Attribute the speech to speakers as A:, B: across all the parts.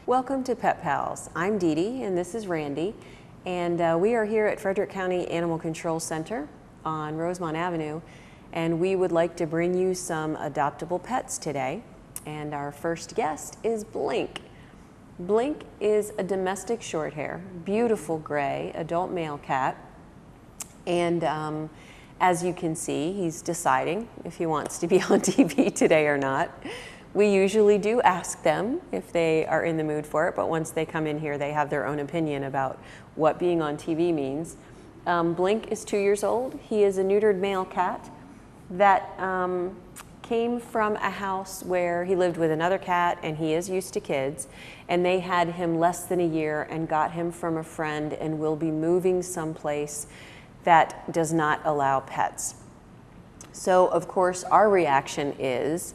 A: Welcome to Pet Pals. I'm Dee Dee and this is Randy, and we are here at Frederick County Animal Control Center on Rosemont Avenue, and we would like to bring you some adoptable pets today. And our first guest is Blink. Blink is a domestic shorthair, beautiful gray adult male cat, and as you can see, he's deciding if he wants to be on TV today or not. We usually do ask them if they are in the mood for it, but once they come in here, they have their own opinion about what being on TV means. Blink is 2 years old. He is a neutered male cat that came from a house where he lived with another cat, and he is used to kids, and they had him less than a year and got him from a friend and will be moving someplace that does not allow pets. So of course our reaction is,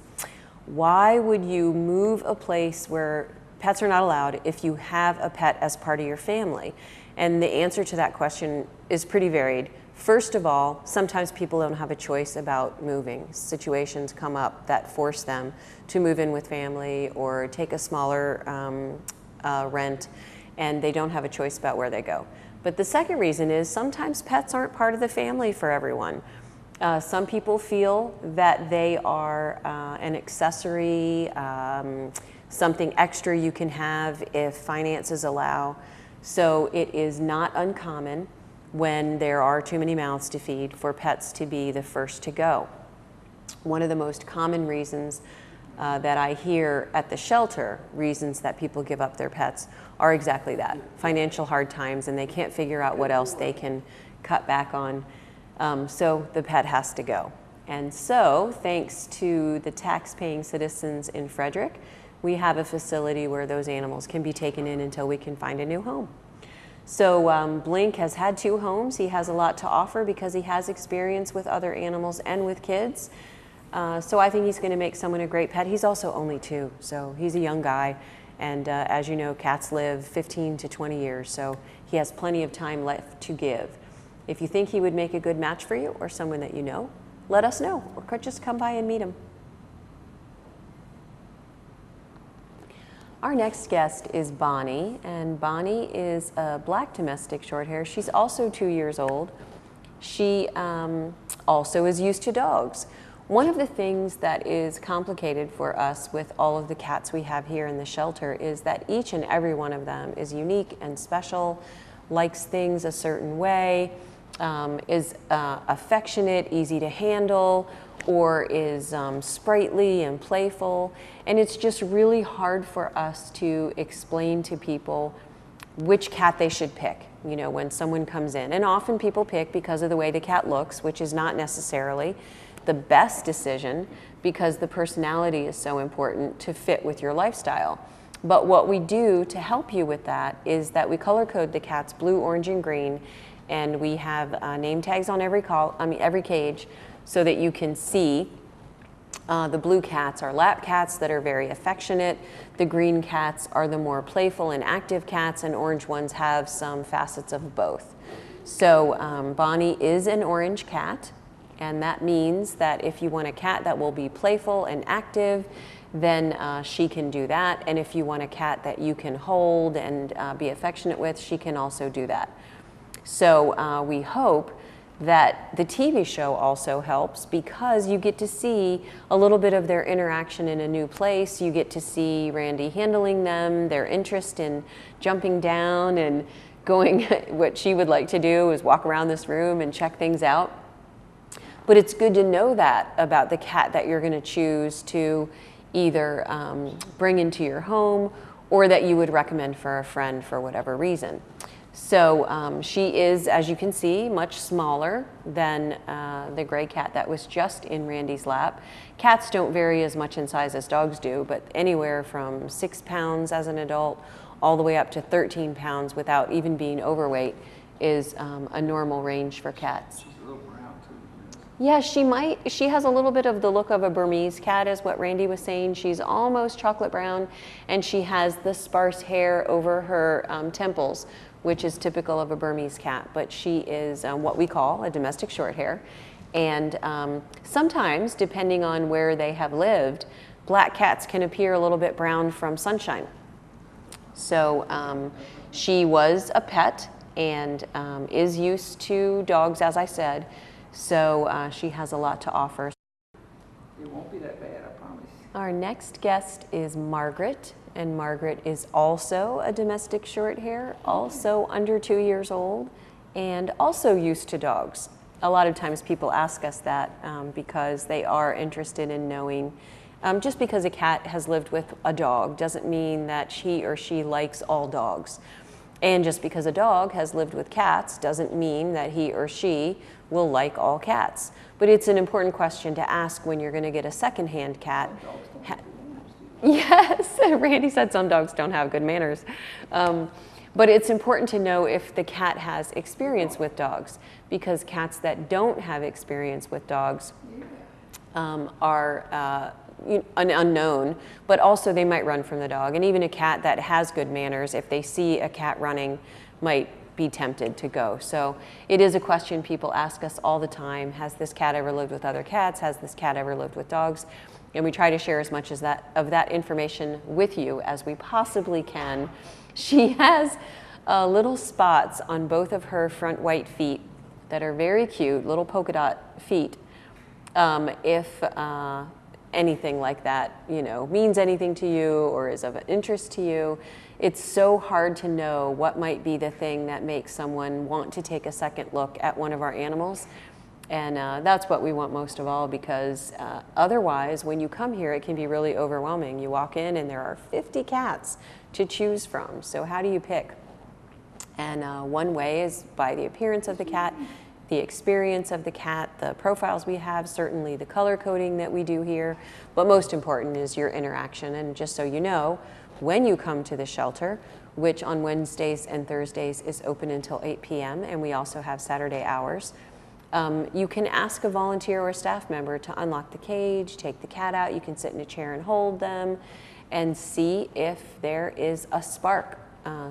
A: why would you move a place where pets are not allowed if you have a pet as part of your family? And the answer to that question is pretty varied. First of all, sometimes people don't have a choice about moving. Situations come up that force them to move in with family or take a smaller rent, and they don't have a choice about where they go. But the second reason is sometimes pets aren't part of the family for everyone. Some people feel that they are an accessory, something extra you can have if finances allow. So it is not uncommon when there are too many mouths to feed for pets to be the first to go. One of the most common reasons that I hear at the shelter, reasons that people give up their pets, are exactly that, financial hard times, and they can't figure out what else they can cut back on. So the pet has to go. And so, thanks to the tax-paying citizens in Frederick, we have a facility where those animals can be taken in until we can find a new home. So Blink has had 2 homes. He has a lot to offer because he has experience with other animals and with kids. So I think he's going to make someone a great pet. He's also only 2, so he's a young guy. And as you know, cats live 15 to 20 years, so he has plenty of time left to give. If you think he would make a good match for you or someone that you know, let us know, or just come by and meet him. Our next guest is Bonnie, and Bonnie is a black domestic shorthair. She's also 2 years old. She also is used to dogs. One of the things that is complicated for us with all of the cats we have here in the shelter is that each and every one of them is unique and special, likes things a certain way, is affectionate, easy to handle, or is sprightly and playful. And it's just really hard for us to explain to people which cat they should pick, you know, when someone comes in. And often people pick because of the way the cat looks, which is not necessarily the best decision because the personality is so important to fit with your lifestyle. But what we do to help you with that is that we color code the cats blue, orange, and green, and we have name tags on every cage so that you can see the blue cats are lap cats that are very affectionate. The green cats are the more playful and active cats, and orange ones have some facets of both. So Bonnie is an orange cat, and that means that if you want a cat that will be playful and active, then she can do that. And if you want a cat that you can hold and be affectionate with, she can also do that. So we hope that the TV show also helps because you get to see a little bit of their interaction in a new place. You get to see Randy handling them, their interest in jumping down and going, what she would like to do is walk around this room and check things out. But it's good to know that about the cat that you're going to choose to either bring into your home or that you would recommend for a friend for whatever reason. So she is, as you can see, much smaller than the gray cat that was just in Randy's lap. Cats don't vary as much in size as dogs do, but anywhere from 6 pounds as an adult all the way up to 13 pounds without even being overweight is a normal range for cats.
B: She's a little brown too.
A: Yeah, she has a little bit of the look of a Burmese cat, is what Randy was saying. She's almost chocolate brown, and she has the sparse hair over her temples, which is typical of a Burmese cat, but she is what we call a domestic short hair. And sometimes, depending on where they have lived, black cats can appear a little bit brown from sunshine. So she was a pet and is used to dogs, as I said, so she has a lot to offer.
B: It won't be that bad, I promise.
A: Our next guest is Margaret, and Margaret is also a domestic short hair, also under 2 years old, and also used to dogs. A lot of times people ask us that because they are interested in knowing. Just because a cat has lived with a dog doesn't mean that he or she likes all dogs. And just because a dog has lived with cats doesn't mean that he or she will like all cats. But it's an important question to ask when you're going to get a secondhand cat. Yes, Randy said some dogs don't have good manners. But it's important to know if the cat has experience with dogs, because cats that don't have experience with dogs are an unknown, but also they might run from the dog. And even a cat that has good manners, if they see a cat running, might be tempted to go. So it is a question people ask us all the time. Has this cat ever lived with other cats? Has this cat ever lived with dogs? And we try to share as much as of that information with you as we possibly can. She has little spots on both of her front white feet that are very cute, little polka dot feet. If anything like that, means anything to you or is of interest to you, it's so hard to know what might be the thing that makes someone want to take a second look at one of our animals. And that's what we want most of all, because otherwise, when you come here, it can be really overwhelming. You walk in and there are 50 cats to choose from. So how do you pick? And one way is by the appearance of the cat, the experience of the cat, the profiles we have, certainly the color coding that we do here, but most important is your interaction. And just so you know, when you come to the shelter, which on Wednesdays and Thursdays is open until 8 p.m., and we also have Saturday hours, you can ask a volunteer or staff member to unlock the cage, take the cat out. You can sit in a chair and hold them and see if there is a spark,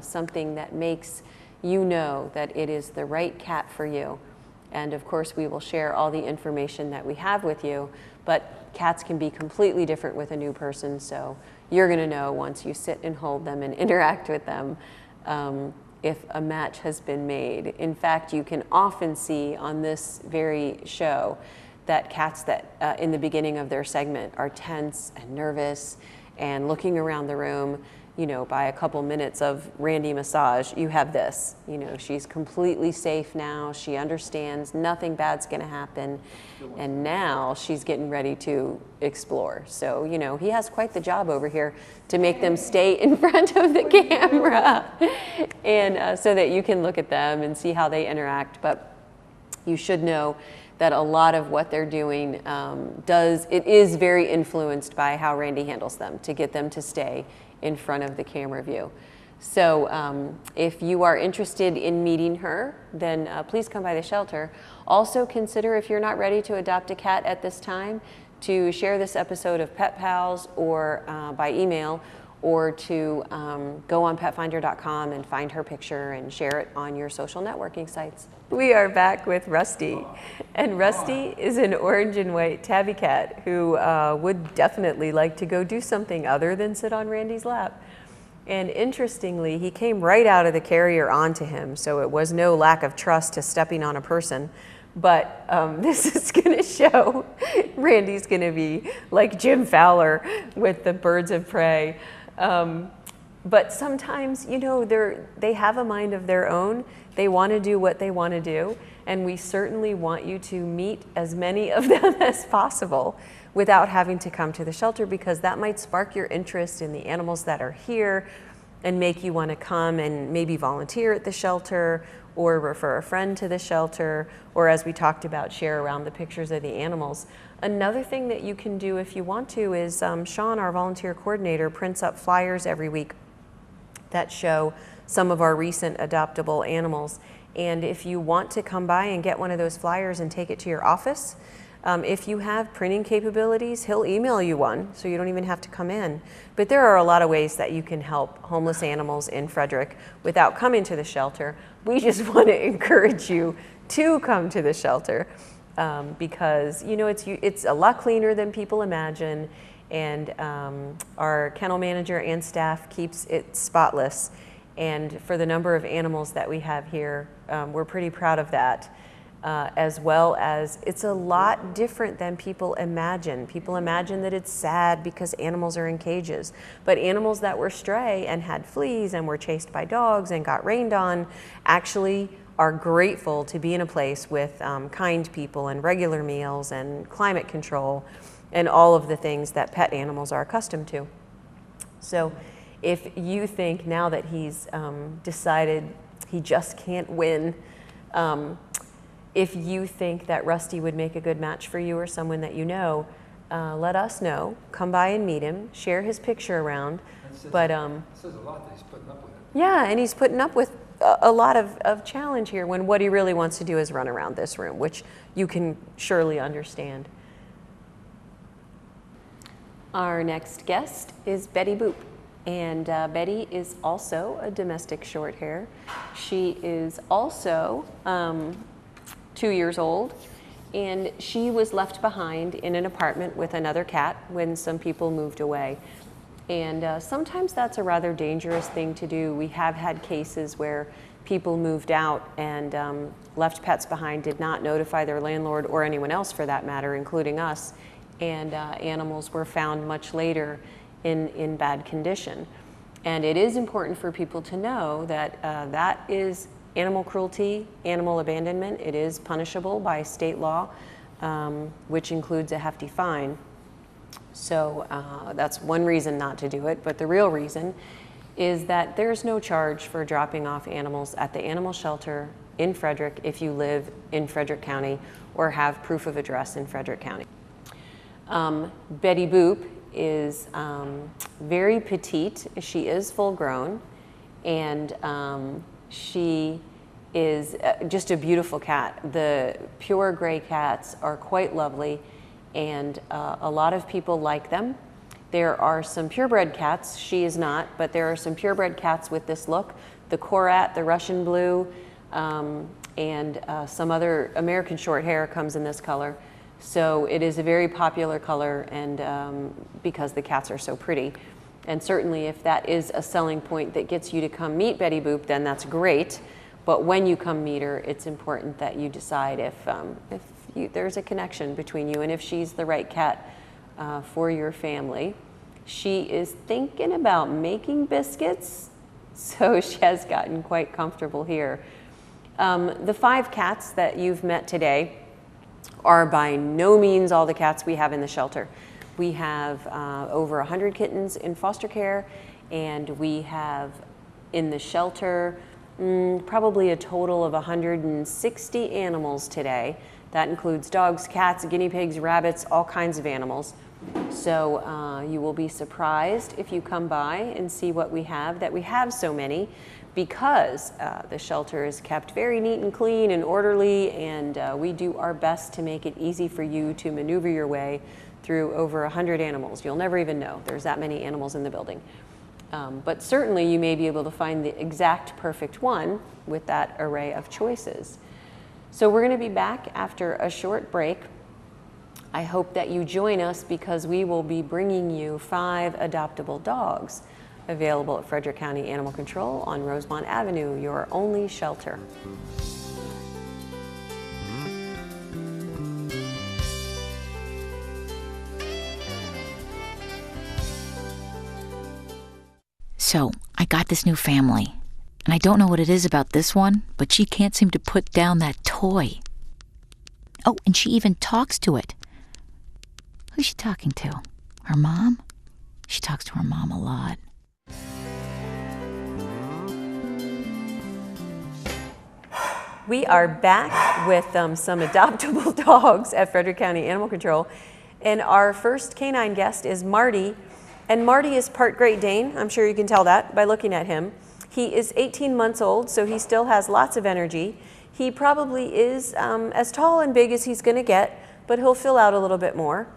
A: something that makes you know that it is the right cat for you. And of course, we will share all the information that we have with you, but cats can be completely different with a new person, so you're going to know once you sit and hold them and interact with them if a match has been made. In fact, you can often see on this very show that cats that in the beginning of their segment are tense and nervous and looking around the room. By a couple minutes of Randy massage, you have this. She's completely safe now. She understands nothing bad's going to happen. And now she's getting ready to explore. So, he has quite the job over here to make them stay in front of the camera and so that you can look at them and see how they interact. But you should know that a lot of what they're doing it is very influenced by how Randy handles them to get them to stay in front of the camera view. So if you are interested in meeting her, then please come by the shelter. Also consider, if you're not ready to adopt a cat at this time, to share this episode of Pet Pals or by email, or to go on petfinder.com and find her picture and share it on your social networking sites. We are back with Rusty, and Rusty is an orange and white tabby cat who would definitely like to go do something other than sit on Randy's lap. And interestingly, he came right out of the carrier onto him, so it was no lack of trust to stepping on a person. But this is going to show Randy's going to be like Jim Fowler with the birds of prey. But sometimes, they have a mind of their own. They want to do what they want to do. And we certainly want you to meet as many of them as possible without having to come to the shelter, because that might spark your interest in the animals that are here and make you want to come and maybe volunteer at the shelter or refer a friend to the shelter, or, as we talked about, share around the pictures of the animals. Another thing that you can do if you want to is Sean, our volunteer coordinator, prints up flyers every week that show some of our recent adoptable animals. And if you want to come by and get one of those flyers and take it to your office, if you have printing capabilities, he'll email you one, so you don't even have to come in. But there are a lot of ways that you can help homeless animals in Frederick without coming to the shelter. We just want to encourage you to come to the shelter because, you know, it's a lot cleaner than people imagine, and our kennel manager and staff keeps it spotless. And for the number of animals that we have here, we're pretty proud of that. As well as it's a lot different than people imagine. People imagine that it's sad because animals are in cages, but animals that were stray and had fleas and were chased by dogs and got rained on actually are grateful to be in a place with kind people and regular meals and climate control and all of the things that pet animals are accustomed to. So if you think now that he's decided he just can't win, if you think that Rusty would make a good match for you or someone that you know, let us know. Come by and meet him, share his picture around. But
C: it says a lot that he's putting up with it.
A: yeah, and he's putting up with a lot of challenge here when what he really wants to do is run around this room, which you can surely understand. Our next guest is Betty Boop. And Betty is also a domestic short hair. She is also 2 years old, and she was left behind in an apartment with another cat when some people moved away. And sometimes that's a rather dangerous thing to do. We have had cases where people moved out and left pets behind, did not notify their landlord or anyone else for that matter, including us, and animals were found much later in bad condition. And it is important for people to know that that is animal cruelty, animal abandonment. It is punishable by state law, which includes a hefty fine. So that's one reason not to do it, but the real reason is that there's no charge for dropping off animals at the animal shelter in Frederick if you live in Frederick County or have proof of address in Frederick County. Betty Boop is very petite. She is full grown, and she is just a beautiful cat. The pure gray cats are quite lovely, and a lot of people like them. There are some purebred cats, she is not, but there are some purebred cats with this look. The Korat, the Russian blue, and some other American short hair comes in this color. So it is a very popular color, and because the cats are so pretty. And certainly if that is a selling point that gets you to come meet Betty Boop, then that's great. But when you come meet her, it's important that you decide if there's a connection between you and if she's the right cat for your family. She is thinking about making biscuits, so she has gotten quite comfortable here. The 5 cats that you've met today are by no means all the cats we have in the shelter. We have over 100 kittens in foster care, and we have in the shelter probably a total of 160 animals today. That includes dogs, cats, guinea pigs, rabbits, all kinds of animals. So you will be surprised if you come by and see what we have, that we have so many, because the shelter is kept very neat and clean and orderly, and we do our best to make it easy for you to maneuver your way through over 100 animals. You'll never even know there's that many animals in the building. But certainly you may be able to find the exact perfect one with that array of choices. So we're going to be back after a short break. I hope that you join us, because we will be bringing you 5 adoptable dogs available at Frederick County Animal Control on Rosemont Avenue, your only shelter.
D: So, I got this new family, and I don't know what it is about this one, but she can't seem to put down that toy. Oh, and she even talks to it. Who's she talking to? Her mom? She talks to her mom a lot.
A: We are back with some adoptable dogs at Frederick County Animal Control, and our first canine guest is Marty. And Marty is part Great Dane. I'm sure you can tell that by looking at him. He is 18 months old, so he still has lots of energy. He probably is as tall and big as he's going to get, but he'll fill out a little bit more.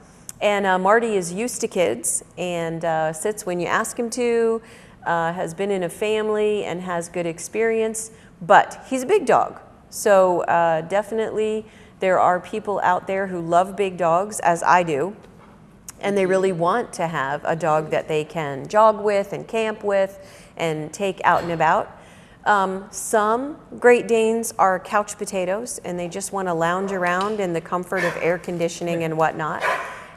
A: And Marty is used to kids and sits when you ask him to, has been in a family and has good experience, but he's a big dog. So definitely there are people out there who love big dogs, as I do, and they really want to have a dog that they can jog with and camp with and take out and about. Some Great Danes are couch potatoes and they just want to lounge around in the comfort of air conditioning and whatnot.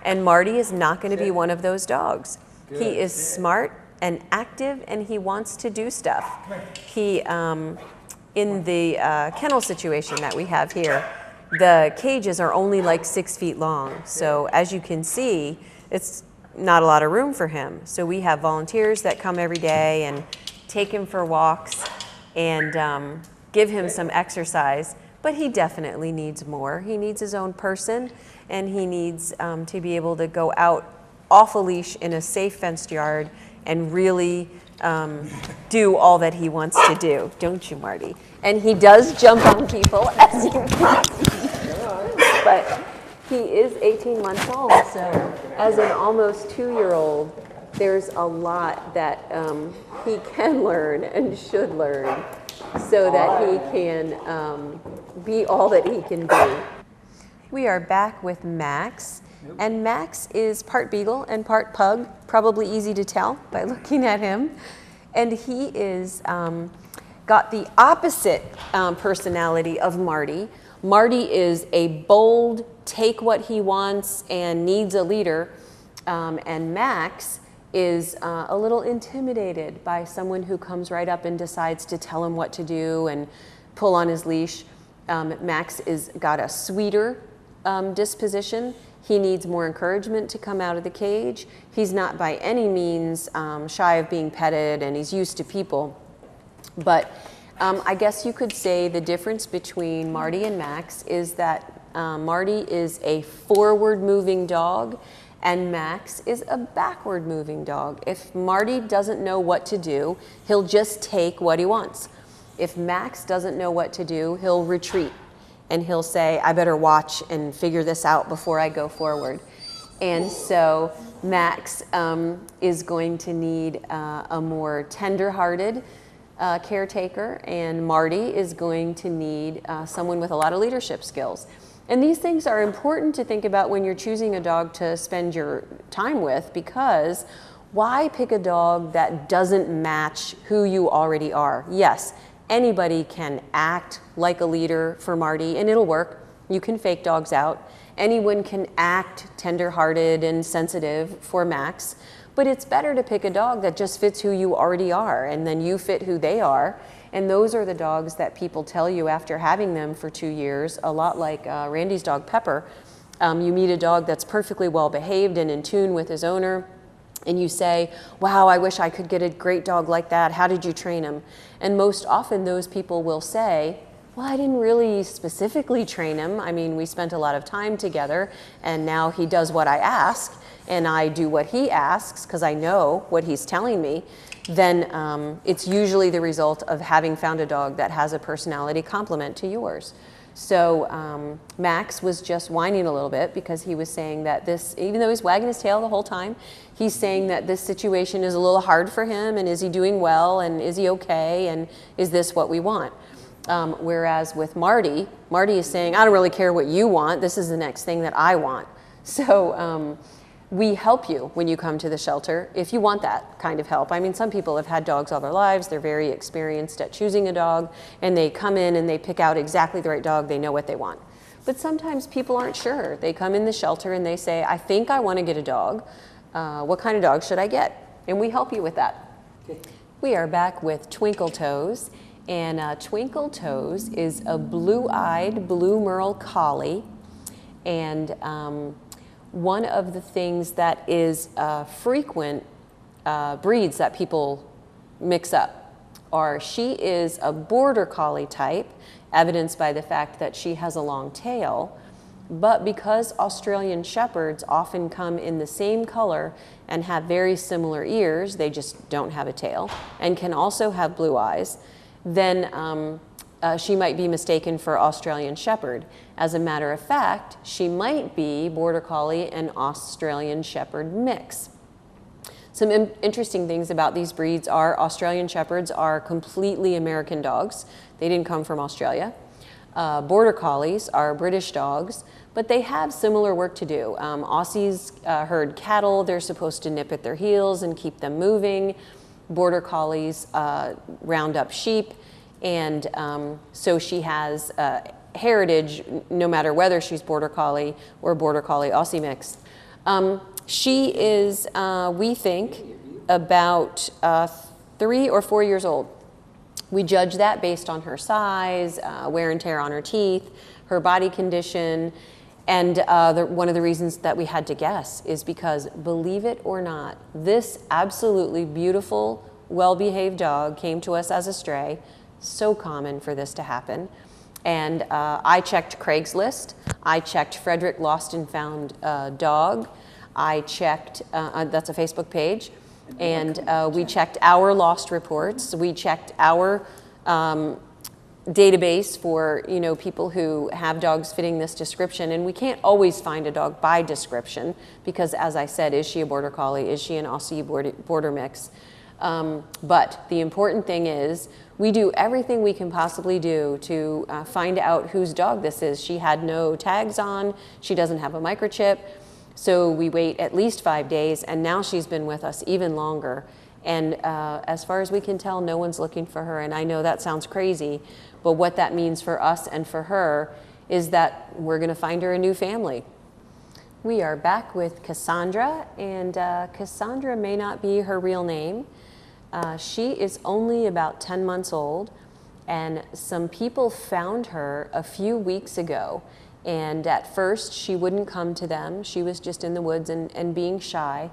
A: And Marty is not going to be one of those dogs. He is smart and active and he wants to do stuff. He, in the kennel situation that we have here, the cages are only like 6 feet long. So as you can see, it's not a lot of room for him. So we have volunteers that come every day and take him for walks and give him some exercise, but he definitely needs more. He needs his own person and he needs to be able to go out off a leash in a safe fenced yard and really do all that he wants to do. Don't you, Marty? And he does jump on people, as you can see. But he is 18 months old, so as an almost 2-year-old, there's a lot that he can learn and should learn so that he can be all that he can be. We are back with Max, and Max is part beagle and part pug, probably easy to tell by looking at him. And he is got the opposite personality of Marty. Marty is a bold, take what he wants and needs a leader, and Max is a little intimidated by someone who comes right up and decides to tell him what to do and pull on his leash. Max is got a sweeter disposition. He needs more encouragement to come out of the cage. He's not by any means shy of being petted and he's used to people. But I guess you could say the difference between Marty and Max is that Marty is a forward-moving dog and Max is a backward-moving dog. If Marty doesn't know what to do, he'll just take what he wants. If Max doesn't know what to do, he'll retreat and he'll say, I better watch and figure this out before I go forward. And so Max is going to need a more tender-hearted caretaker, and Marty is going to need someone with a lot of leadership skills. And these things are important to think about when you're choosing a dog to spend your time with, because why pick a dog that doesn't match who you already are? Yes, anybody can act like a leader for Marty and it'll work. You can fake dogs out. Anyone can act tender-hearted and sensitive for Max, but it's better to pick a dog that just fits who you already are and then you fit who they are. And those are the dogs that people tell you after having them for 2 years, a lot like Randy's dog Pepper. You meet a dog that's perfectly well behaved and in tune with his owner, and you say, wow, I wish I could get a great dog like that. How did you train him? And most often those people will say, well, I didn't really specifically train him. I mean, we spent a lot of time together and now he does what I ask and I do what he asks because I know what he's telling me. Then it's usually the result of having found a dog that has a personality complement to yours. So Max was just whining a little bit because he was saying that this, even though he's wagging his tail the whole time, he's saying that this situation is a little hard for him and is he doing well and is he okay and is this what we want? Whereas with Marty, Marty is saying, I don't really care what you want, this is the next thing that I want. So we help you when you come to the shelter if you want that kind of help. I mean, some people have had dogs all their lives, they're very experienced at choosing a dog, and they come in and they pick out exactly the right dog, they know what they want. But sometimes people aren't sure. They come in the shelter and they say, I think I want to get a dog. What kind of dog should I get? And we help you with that. Okay. We are back with Twinkle Toes, and Twinkle Toes is a blue-eyed blue merle collie, and one of the things that is frequent breeds that people mix up are she is a border collie type, evidenced by the fact that she has a long tail, But because Australian Shepherds often come in the same color and have very similar ears, they just don't have a tail, and can also have blue eyes, then she might be mistaken for Australian Shepherd. As a matter of fact, she might be Border Collie and Australian Shepherd mix. Some interesting things about these breeds are Australian Shepherds are completely American dogs. They didn't come from Australia. Border Collies are British dogs, but they have similar work to do. Aussies herd cattle. They're supposed to nip at their heels and keep them moving. Border Collies round up sheep. And so she has heritage no matter whether she's Border Collie or Border Collie Aussie mix. She is, we think, about 3 or 4 years old. We judge that based on her size, wear and tear on her teeth, her body condition, and one of the reasons that we had to guess is because, believe it or not, this absolutely beautiful, well-behaved dog came to us as a stray. So common for this to happen. And I checked Craigslist. I checked Frederick Lost and Found Dog. I checked, that's a Facebook page. And we checked our lost reports. We checked our database for people who have dogs fitting this description. And we can't always find a dog by description because, as I said, is she a Border Collie? Is she an Aussie border mix? But the important thing is we do everything we can possibly do to find out whose dog this is. She had no tags on. She doesn't have a microchip. So we wait at least 5 days, and now she's been with us even longer. And as far as we can tell, no one's looking for her. And I know that sounds crazy, but what that means for us and for her is that we're going to find her a new family. We are back with Cassandra, and Cassandra may not be her real name. She is only about 10 months old, and some people found her a few weeks ago. And at first, she wouldn't come to them. She was just in the woods and being shy.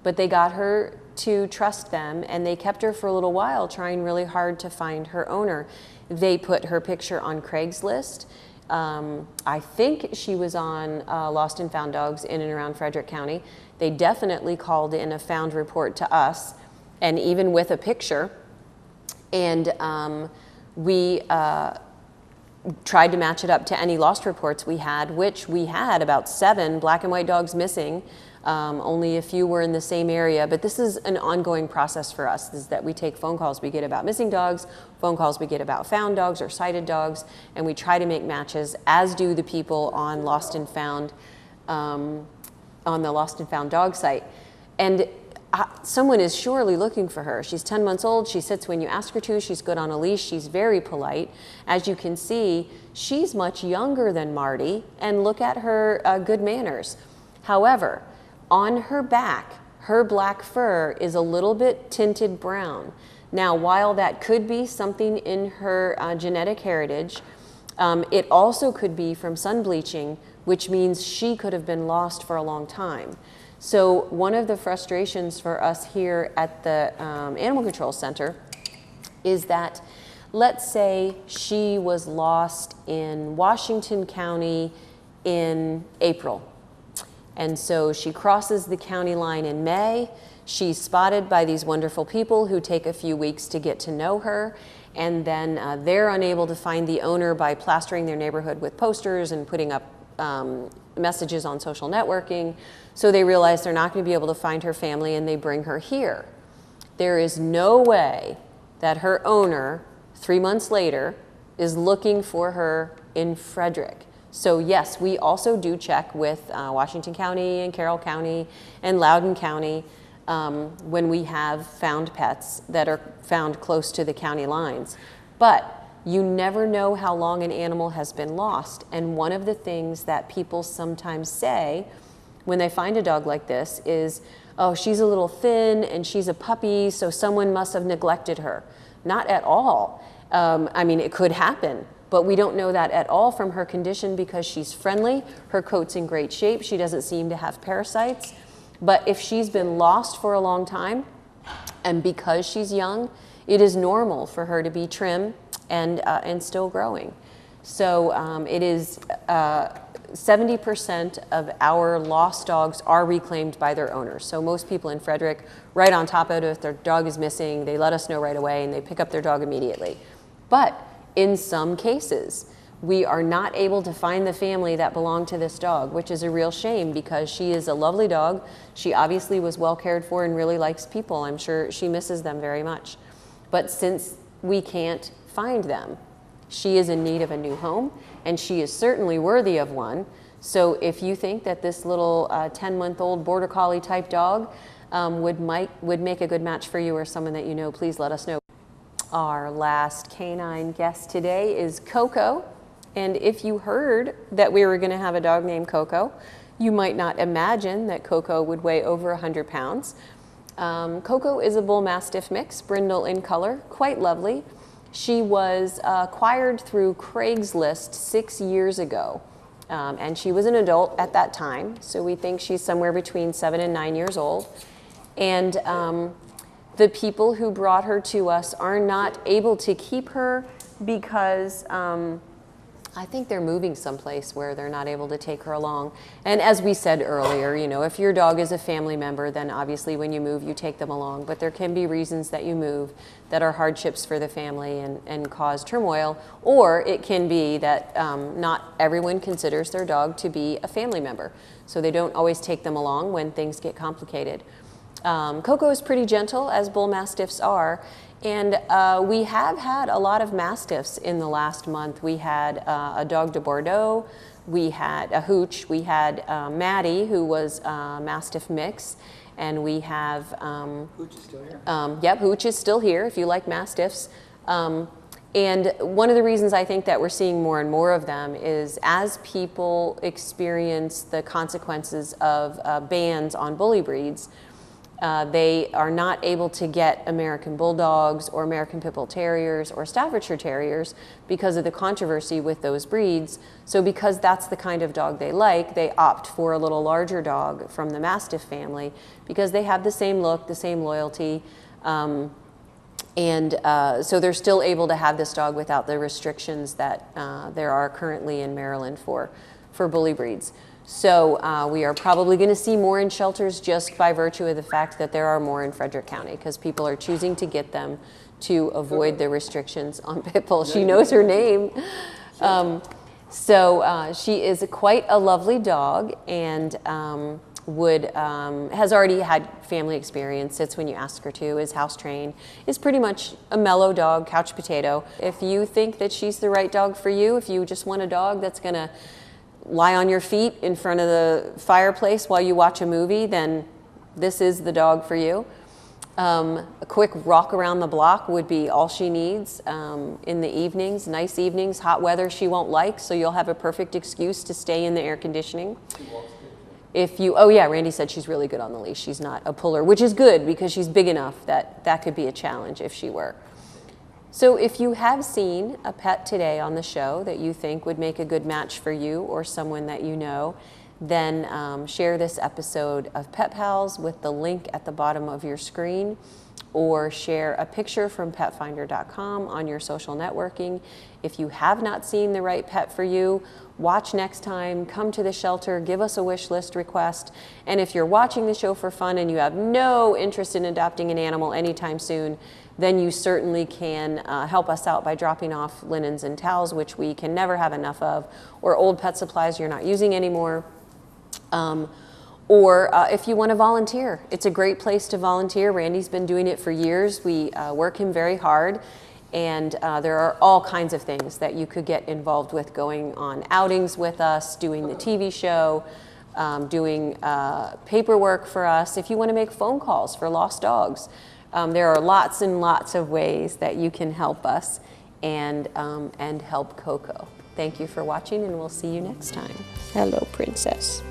A: But they got her to trust them, and they kept her for a little while, trying really hard to find her owner. They put her picture on Craigslist. I think she was on Lost and Found Dogs in and around Frederick County. They definitely called in a found report to us, and even with a picture. And we tried to match it up to any lost reports we had, which we had about 7 black and white dogs missing. Only a few were in the same area, but this is an ongoing process for us, is that we take phone calls we get about missing dogs, phone calls we get about found dogs or sighted dogs, and we try to make matches, as do the people on Lost and Found, on the Lost and Found dog site. And someone is surely looking for her. She's 10 months old. She sits when you ask her to. She's good on a leash. She's very polite. As you can see, she's much younger than Marty, and look at her good manners. However, on her back, her black fur is a little bit tinted brown. Now, while that could be something in her genetic heritage, it also could be from sun bleaching, which means she could have been lost for a long time. So one of the frustrations for us here at the Animal Control Center is that, let's say she was lost in Washington County in April. And so she crosses the county line in May. She's spotted by these wonderful people who take a few weeks to get to know her. And then they're unable to find the owner by plastering their neighborhood with posters and putting up messages on social networking. So they realize they're not going to be able to find her family, and they bring her here. There is no way that her owner, 3 months later, is looking for her in Frederick. So yes, we also do check with Washington County and Carroll County and Loudoun County when we have found pets that are found close to the county lines. But you never know how long an animal has been lost. And one of the things that people sometimes say when they find a dog like this is, oh, she's a little thin and she's a puppy, so someone must have neglected her. Not at all. I mean, it could happen, but we don't know that at all from her condition because she's friendly, her coat's in great shape, she doesn't seem to have parasites. But if she's been lost for a long time, and because she's young, it is normal for her to be trim and still growing. So it is 70% of our lost dogs are reclaimed by their owners. So most people in Frederick, right on top of it, if their dog is missing, they let us know right away and they pick up their dog immediately. But in some cases, we are not able to find the family that belonged to this dog, which is a real shame because she is a lovely dog. She obviously was well cared for and really likes people. I'm sure she misses them very much. But since we can't find them, she is in need of a new home, and she is certainly worthy of one. So if you think that this little 10-month-old border collie type dog would make a good match for you or someone that you know, please let us know. Our last canine guest today is Coco. And if you heard that we were going to have a dog named Coco, you might not imagine that Coco would weigh over 100 pounds. Coco is a bull mastiff mix, brindle in color, quite lovely. She was acquired through Craigslist 6 years ago, and she was an adult at that time, so we think she's somewhere between 7 and 9 years old. And the people who brought her to us are not able to keep her because I think they're moving someplace where they're not able to take her along. And as we said earlier, you know, if your dog is a family member, then obviously when you move, you take them along. But there can be reasons that you move that are hardships for the family and cause turmoil. Or it can be that not everyone considers their dog to be a family member. So they don't always take them along when things get complicated. Coco is pretty gentle, as bull mastiffs are. And we have had a lot of mastiffs in the last month. We had a dog de Bordeaux, we had a hooch, we had Marty, who was a mastiff mix, and we have
C: Hooch is still here.
A: Yep, hooch is still here if you like mastiffs. And one of the reasons I think that we're seeing more and more of them is as people experience the consequences of bans on bully breeds, they are not able to get American Bulldogs or American Pit Bull Terriers or Staffordshire Terriers because of the controversy with those breeds. So because that's the kind of dog they like, they opt for a little larger dog from the Mastiff family because they have the same look, the same loyalty, so they're still able to have this dog without the restrictions that there are currently in Maryland for bully breeds. So we are probably going to see more in shelters just by virtue of the fact that there are more in Frederick County because people are choosing to get them to avoid the restrictions on pit bull. She knows her name. She is quite a lovely dog and has already had family experience, sits when you ask her to, is house trained, is pretty much a mellow dog, couch potato. If you think that she's the right dog for you, if you just want a dog that's going to lie on your feet in front of the fireplace while you watch a movie, then this is the dog for you. A quick walk around the block would be all she needs in the evenings, nice evenings, hot weather she won't like, so you'll have a perfect excuse to stay in the air conditioning. Oh yeah, Randy said she's really good on the leash. She's not a puller, which is good because she's big enough that that could be a challenge if she were. So if you have seen a pet today on the show that you think would make a good match for you or someone that you know, then share this episode of Pet Pals with the link at the bottom of your screen, or share a picture from petfinder.com on your social networking. If you have not seen the right pet for you, watch next time, come to the shelter, give us a wish list request. And if you're watching the show for fun and you have no interest in adopting an animal anytime soon, then you certainly can help us out by dropping off linens and towels, which we can never have enough of, or old pet supplies you're not using anymore. Or if you want to volunteer, it's a great place to volunteer. Randy's been doing it for years. We work him very hard, and there are all kinds of things that you could get involved with, going on outings with us, doing the TV show, doing paperwork for us. If you want to make phone calls for lost dogs, there are lots and lots of ways that you can help us and help Coco. Thank you for watching, and we'll see you next time. Hello, Princess.